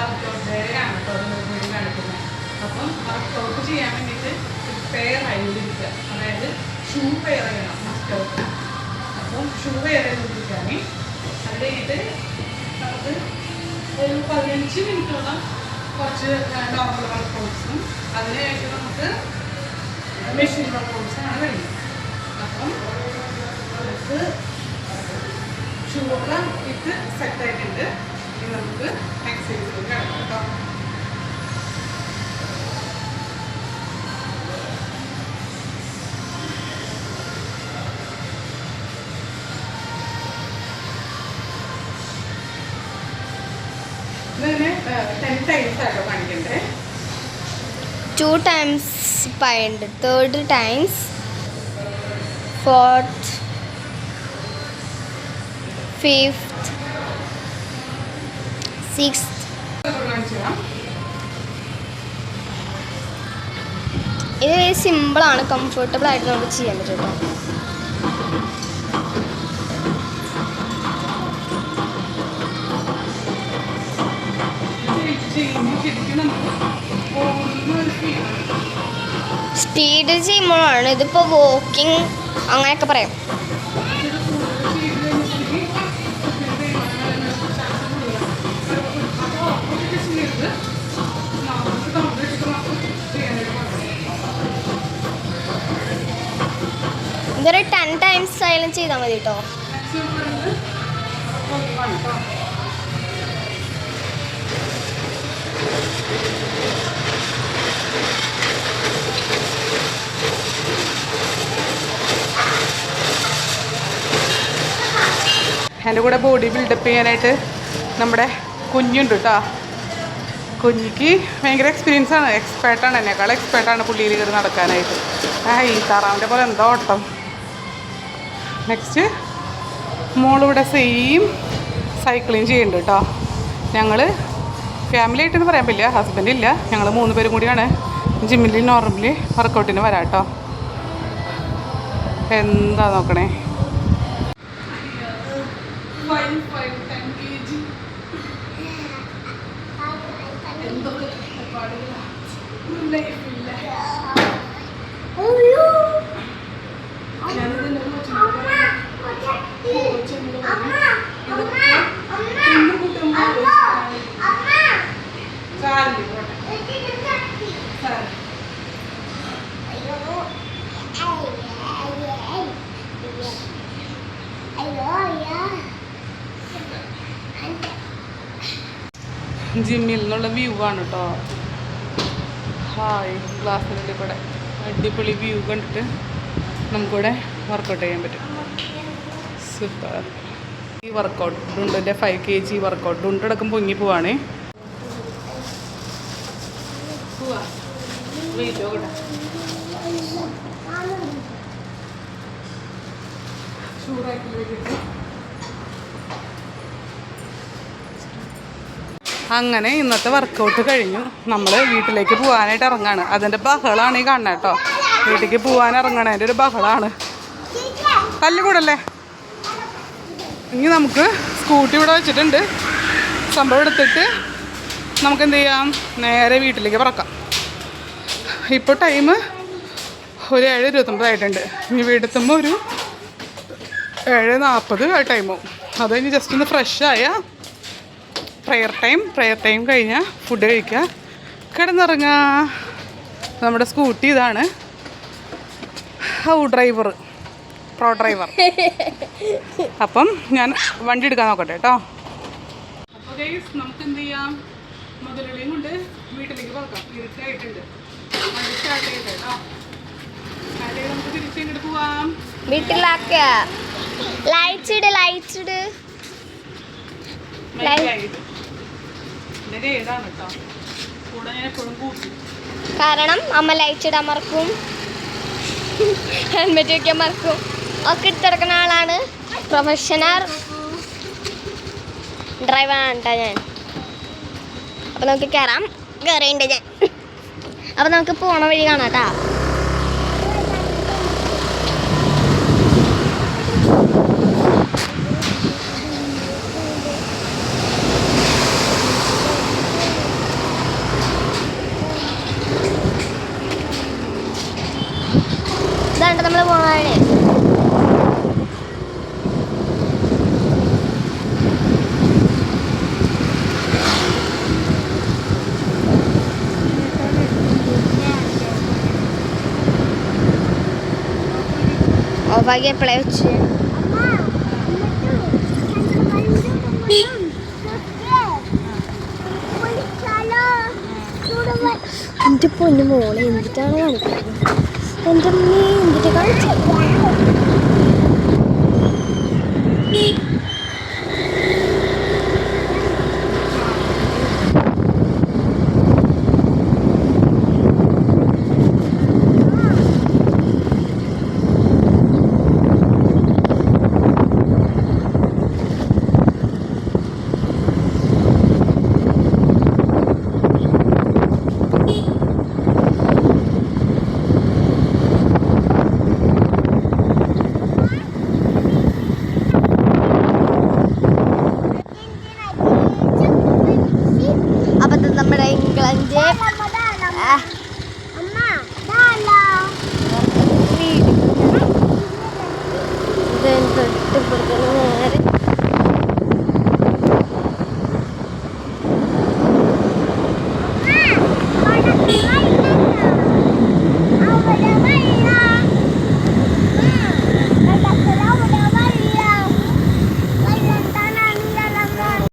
Workout ഡേയാണ് കേട്ടോ video കാണിക്കുന്നത്. അപ്പം വർക്കൗട്ട് ചെയ്യാൻ വേണ്ടിയിട്ട് പെയർ ആയിരിക്കുക, അതായത് ഷൂ പെയർ ചെയ്യണം മസ്റ്റൗട്ട്. അപ്പം ഷൂ പെയർ ചെയ്തിരിക്കുകയാണ്. അത് കഴിഞ്ഞിട്ട് നമുക്ക് ഒരു 15 മിനിറ്റോളം കുറച്ച് നോർമൽ വർക്കൗട്ട്സും അതിനുശേഷം നമുക്ക് മെഷീൻ വർക്കൗട്ട്സാണ് വരുന്നത്. അപ്പം നമുക്ക് ഷൂ ഒക്കെ ഇട്ട് സെറ്റായിട്ടുണ്ട്. ഇനി നമുക്ക് എക്സസൈസിലേക്ക് കിടക്കാം കേട്ടോ. ഇതിന് 10 times ആട്ടോ കാണിക്കണ്ടേ. 2 times bind, 3rd times, 4th, 5th, 6th. ഇത് സിമ്പിളാണ്, കംഫർട്ടബിൾ ആയിട്ട് നമുക്ക് ചെയ്യാൻ പറ്റും. സ്പീഡ് ചെയ്യുമ്പോഴാണ്, ഇതിപ്പോൾ വോക്കിംഗ് അങ്ങനെയൊക്കെ പറയാം. ഇതൊരു 10 times സൈലൻസ് ചെയ്താൽ മതി കേട്ടോ. എൻ്റെ കൂടെ ബോഡി ബിൽഡപ്പ് ചെയ്യാനായിട്ട് നമ്മുടെ കുഞ്ഞുണ്ട് കേട്ടോ. കുഞ്ഞിക്ക് ഭയങ്കര എക്സ്പീരിയൻസാണ്, എക്സ്പേർട്ടാണ്, എന്നെക്കാൾ എക്സ്പേർട്ടാണ് പുള്ളിയിൽ കയറി നടക്കാനായിട്ട്. ഈ താറാവിൻ്റെ പോലെ എന്തോ ഓട്ടം. നെക്സ്റ്റ് മോളിവിടെ സെയിം സൈക്ലിങ് ചെയ്യുന്നുണ്ട് കേട്ടോ. ഞങ്ങൾ ഫാമിലി ആയിട്ടെന്ന് പറയാൻ പറ്റില്ല, ഹസ്ബൻഡ് ഇല്ല, ഞങ്ങൾ 3 പേരും കൂടിയാണ് ജിമ്മിൽ നോർമലി വർക്കൗട്ടിന് വരാം കേട്ടോ. എന്താ നോക്കണേ, 5-10 kg എന്തൊക്കെ ലൈഫില്ല. ജിമ്മിൽ നിന്നുള്ള വ്യൂ ആണ് കേട്ടോ. ഹായ്, ഗ്ലാസ്സിനുള്ളിൽ കൂടെ അടിപൊളി വ്യൂ കണ്ടിട്ട് നമുക്കിവിടെ വർക്കൗട്ട് ചെയ്യാൻ പറ്റും. സൂപ്പർ. ഈ വർക്കൗട്ട് ഡുണ്ടിൻ്റെ 5 kg വർക്കൗട്ട് ഡുണ്ടടക്കം പൊങ്ങി പോവാണേ. അങ്ങനെ ഇന്നത്തെ വർക്കൗട്ട് കഴിഞ്ഞു. നമ്മൾ വീട്ടിലേക്ക് പോകാനായിട്ട് ഇറങ്ങാണ്. അതിൻ്റെ ബഹളമാണ് ഈ കാണുന്നത് കേട്ടോ. വീട്ടിലേക്ക് പോകാൻ ഇറങ്ങണതിൻ്റെ ഒരു ബഹളമാണ്. തല്ലുകൂടല്ലേ. ഇനി നമുക്ക് സ്കൂട്ടി ഇവിടെ വെച്ചിട്ടുണ്ട്. സംഭവം എടുത്തിട്ട് നമുക്ക് എന്ത് ചെയ്യാം, നേരെ വീട്ടിലേക്ക് പറക്കാം. ഇപ്പോൾ ടൈം ഒരു 7:29 ആയിട്ടുണ്ട്. ഇനി വീടെത്തുമ്പോൾ ഒരു 7:40 ടൈമാവും. അത് കഴിഞ്ഞ് ജസ്റ്റ് ഒന്ന് ഫ്രഷായ പ്രയർ ടൈം കഴിഞ്ഞാൽ ഫുഡ് കഴിക്കുക, കിടന്നിറങ്ങുക. നമ്മുടെ സ്കൂട്ടി ഇതാണ്. Driver, pro driver. അപ്പം ഞാൻ വണ്ടി എടുക്കാൻ നോക്കട്ടെ കേട്ടോ. അപ്പോൾ ഗൈസ് നമുക്ക് എന്ത് ചെയ്യാം, മുതലുള്ളിയും കൊണ്ട് വീട്ടിലേക്ക് പോകാം. ഇരുട്ടായിട്ടുണ്ട്. വണ്ടി സ്റ്റാർട്ട് ചെയ്യട്ടെ കേട്ടോ. അല്ലെങ്കിൽ നമുക്ക് തിരിച്ചിങ്ങോട്ട് പോവാം. വീട്ടിലാക്കുക. ലൈറ്റ്സ് ഇട്, ലൈറ്റ്സ് ഇട്. കാരണം അമ്മ ലൈറ്റ് ഇടാൻ മറക്കും, ഹെൽമെറ്റ് വയ്ക്കാൻ മറക്കും, ഒക്കെ എടുത്തെടുക്കുന്ന ആളാണ്. പ്രൊഫഷണൽ ഡ്രൈവറാണ് കേട്ടോ ഞാൻ. അപ്പോൾ നമുക്ക് കയറിയുണ്ട് ഞാൻ. അപ്പോൾ നമുക്ക് പോണ വഴി കാണാം കേട്ടോ. ബാക്കി എപ്പോഴേ വെച്ച് എൻ്റെ പൊന്നു മോളെ എന്തിട്ടാണ് കാണിക്കുന്നത്? എൻ്റെ അമ്മേ എന്തിട്ട് കാണിച്ചത്?